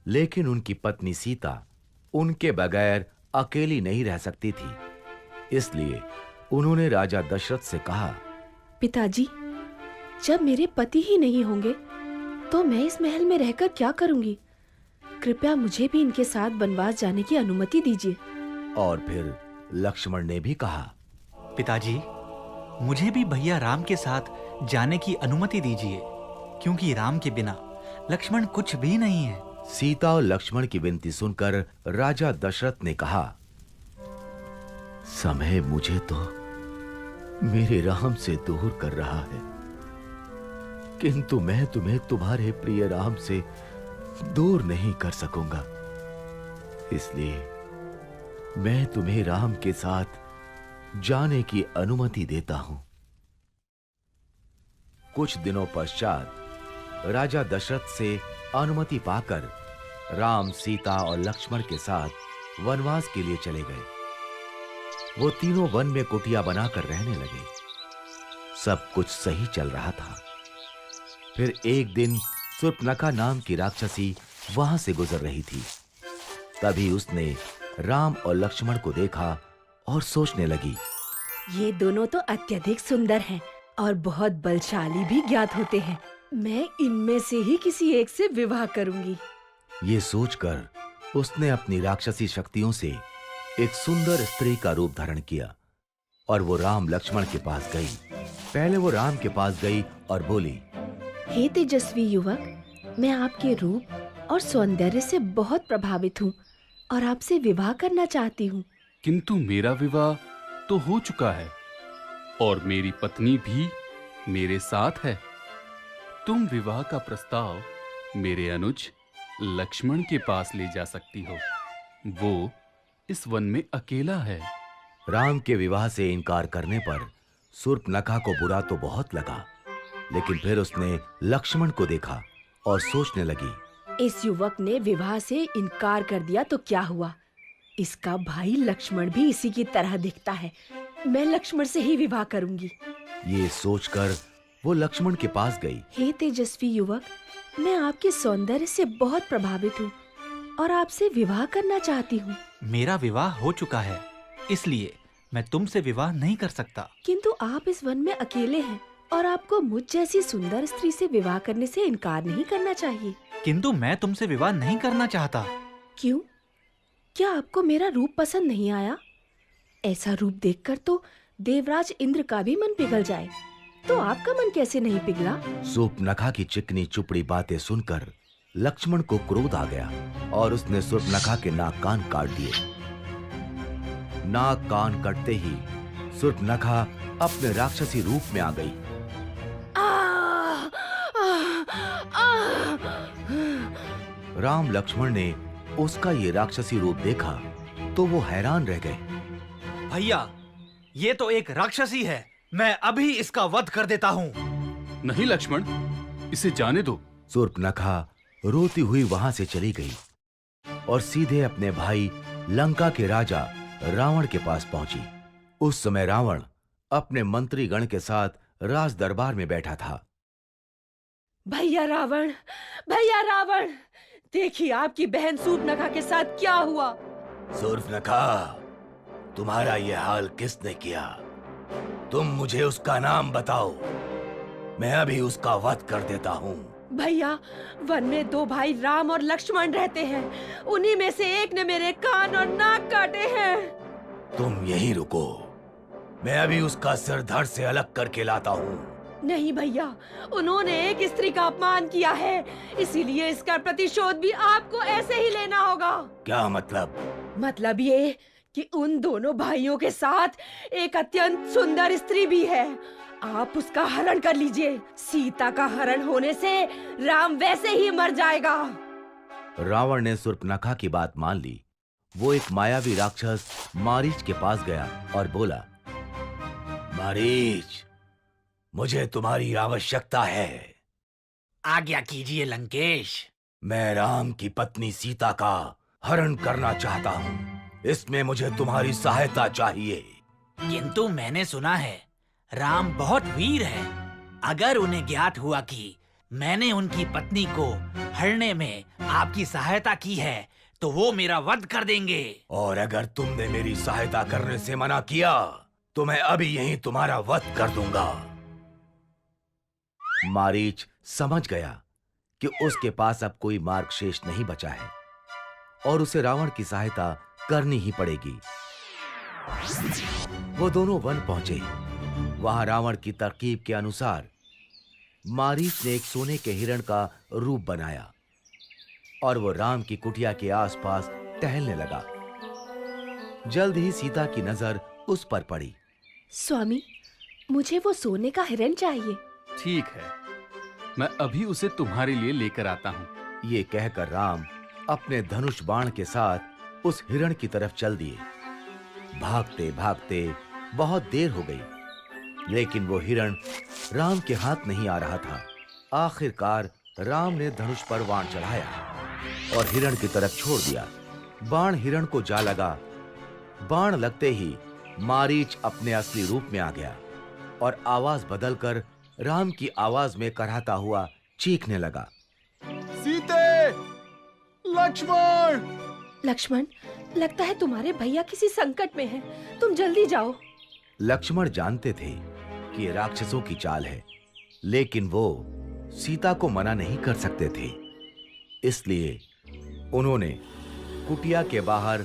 लेकिन उनकी पत्नी सीता उनके बगैर अकेली नहीं रह सकती थी। इसलिए उन्होंने राजा दशरथ से कहा, पिताजी, जब मेरे पति ही नहीं होंगे तो मैं इस महल में रहकर क्या करूंगी? कृपया मुझे भी इनके साथ वनवास जाने की अनुमति दीजिए। और फिर लक्ष्मण ने भी कहा, पिताजी, मुझे भी भैया राम के साथ जाने की अनुमति दीजिए, क्योंकि राम के बिना लक्ष्मण कुछ भी नहीं है। सीता और लक्ष्मण की विनती सुनकर राजा दशरथ ने कहा, समय मुझे तो मेरे राम से दूर कर रहा है, किंतु मैं तुम्हें तुम्हारे प्रिय राम से दूर नहीं कर सकूंगा। इसलिए मैं तुम्हें राम के साथ जाने की अनुमति देता हूं। कुछ दिनों पश्चात राजा दशरथ से अनुमति पाकर राम, सीता और लक्ष्मण के साथ वनवास के लिए चले गए। वो तीनों वन में कुटिया बनाकर रहने लगे। सब कुछ सही चल रहा था। फिर एक दिन शूर्पणखा नाम की राक्षसी वहां से गुजर रही थी। तभी उसने राम और लक्ष्मण को देखा और सोचने लगी, ये दोनों तो अत्यधिक सुंदर हैं और बहुत बलशाली भी ज्ञात होते हैं। मैं इनमें से ही किसी एक से विवाह करूंगी। ये सोचकर उसने अपनी राक्षसी शक्तियों से एक सुंदर स्त्री का रूप धारण किया और वो राम लक्ष्मण के पास गई। पहले वो राम के पास गई और बोली, हे तेजस्वी युवक, मैं आपके रूप और सौंदर्य से बहुत प्रभावित हूँ और आपसे विवाह करना चाहती हूँ। किंतु मेरा विवाह तो हो चुका है और मेरी पत्नी भी मेरे साथ है। तुम विवाह का प्रस्ताव मेरे अनुज लक्ष्मण के पास ले जा सकती हो। वो इस वन में अकेला है। राम के विवाह से इनकार करने पर शूर्पणखा को बुरा तो बहुत लगा, लेकिन फिर उसने लक्ष्मण को देखा और सोचने लगी, इस युवक ने विवाह से इनकार कर दिया तो क्या हुआ? इसका भाई लक्ष्मण भी इसी की तरह दिखता है। मैं लक्ष्मण से ही विवाह करूंगी। ये सोचकर वो लक्ष्मण के पास गई। हे तेजस्वी युवक, मैं आपके सौंदर्य से बहुत प्रभावित हूँ और आपसे विवाह करना चाहती हूँ। मेरा विवाह हो चुका है, इसलिए मैं तुमसे विवाह नहीं कर सकता। किंतु आप इस वन में अकेले हैं और आपको मुझ जैसी सुंदर स्त्री से विवाह करने से इनकार नहीं करना चाहिए। किंतु मैं तुमसे विवाह नहीं करना चाहता। क्यों? क्या आपको मेरा रूप पसंद नहीं आया? ऐसा रूप देखकर तो देवराज इंद्र का भी मन पिघल जाए, तो आपका मन कैसे नहीं पिघला? शूर्पणखा की चिकनी चुपड़ी बातें सुनकर लक्ष्मण को क्रोध आ गया और उसने शूर्पणखा के नाक कान काट दिए। नाक कान कटते ही शूर्पणखा अपने राक्षसी रूप में आ गई। राम लक्ष्मण ने उसका ये राक्षसी रूप देखा तो वो हैरान रह गए। भैया, ये तो एक राक्षसी है। मैं अभी इसका वध कर देता हूँ। नहीं लक्ष्मण, इसे जाने दो। शूर्पणखा रोती हुई वहां से चली गई और सीधे अपने भाई लंका के राजा रावण के पास पहुंची। उस समय रावण अपने मंत्रीगण के साथ राज दरबार में बैठा था। भैया रावण, भैया रावण, देखिए आपकी बहन शूर्पणखा के साथ क्या हुआ। शूर्पणखा, तुम्हारा यह हाल किसने किया? तुम मुझे उसका नाम बताओ, मैं अभी उसका वध कर देता हूँ। भैया, वन में दो भाई राम और लक्ष्मण रहते हैं। उन्हीं में से एक ने मेरे कान और नाक काटे हैं। तुम यहीं रुको, मैं अभी उसका सिर धड़ से अलग करके लाता हूँ। नहीं भैया, उन्होंने एक स्त्री का अपमान किया है, इसीलिए इसका प्रतिशोध भी आपको ऐसे ही लेना होगा। क्या मतलब? मतलब ये कि उन दोनों भाइयों के साथ एक अत्यंत सुंदर स्त्री भी है। आप उसका हरण कर लीजिए। सीता का हरण होने से राम वैसे ही मर जाएगा। रावण ने शूर्पणखा की बात मान ली। वो एक मायावी राक्षस मारीच के पास गया और बोला, मारीच, मुझे तुम्हारी आवश्यकता है। आज्ञा कीजिए लंकेश। मैं राम की पत्नी सीता का हरण करना चाहता हूँ। इसमें मुझे तुम्हारी सहायता चाहिए। किंतु मैंने सुना है राम बहुत वीर है। अगर उन्हें ज्ञात हुआ कि मैंने उनकी पत्नी को हरने में आपकी सहायता की है तो वो मेरा वध कर देंगे। और अगर तुमने मेरी सहायता करने से मना किया तो मैं अभी यहीं तुम्हारा वध कर दूंगा। मारीच समझ गया कि उसके पास अब कोई मार्ग शेष नहीं बचा है और उसे रावण की सहायता करनी ही पड़ेगी। वो दोनों वन पहुंचे। वहां रावण की तरकीब के अनुसार मारीच ने एक सोने के हिरण का रूप बनाया और वो राम की कुटिया के आसपास टहलने लगा। जल्द ही सीता की नजर उस पर पड़ी। स्वामी, मुझे वो सोने का हिरण चाहिए। ठीक है, मैं अभी उसे तुम्हारे लिए लेकर आता हूँ। ये कहकर राम अपने धनुष बाण के साथ उस हिरण की तरफ चल दिए। भागते भागते बहुत देर हो गई, लेकिन वो हिरण राम के हाथ नहीं आ रहा था। आखिरकार राम ने धनुष पर बाण चढ़ाया और हिरण की तरफ छोड़ दिया। बाण हिरण को जा लगा। बाण लगते ही मारीच अपने असली रूप में आ गया और आवाज बदलकर राम की आवाज में कराहता हुआ चीखने लगा। सीते, लक्ष्मण! लक्ष्मण, लगता है तुम्हारे भैया किसी संकट में हैं। तुम जल्दी जाओ। लक्ष्मण जानते थे कि ये राक्षसों की चाल है, लेकिन वो सीता को मना नहीं कर सकते थे। इसलिए उन्होंने कुटिया के बाहर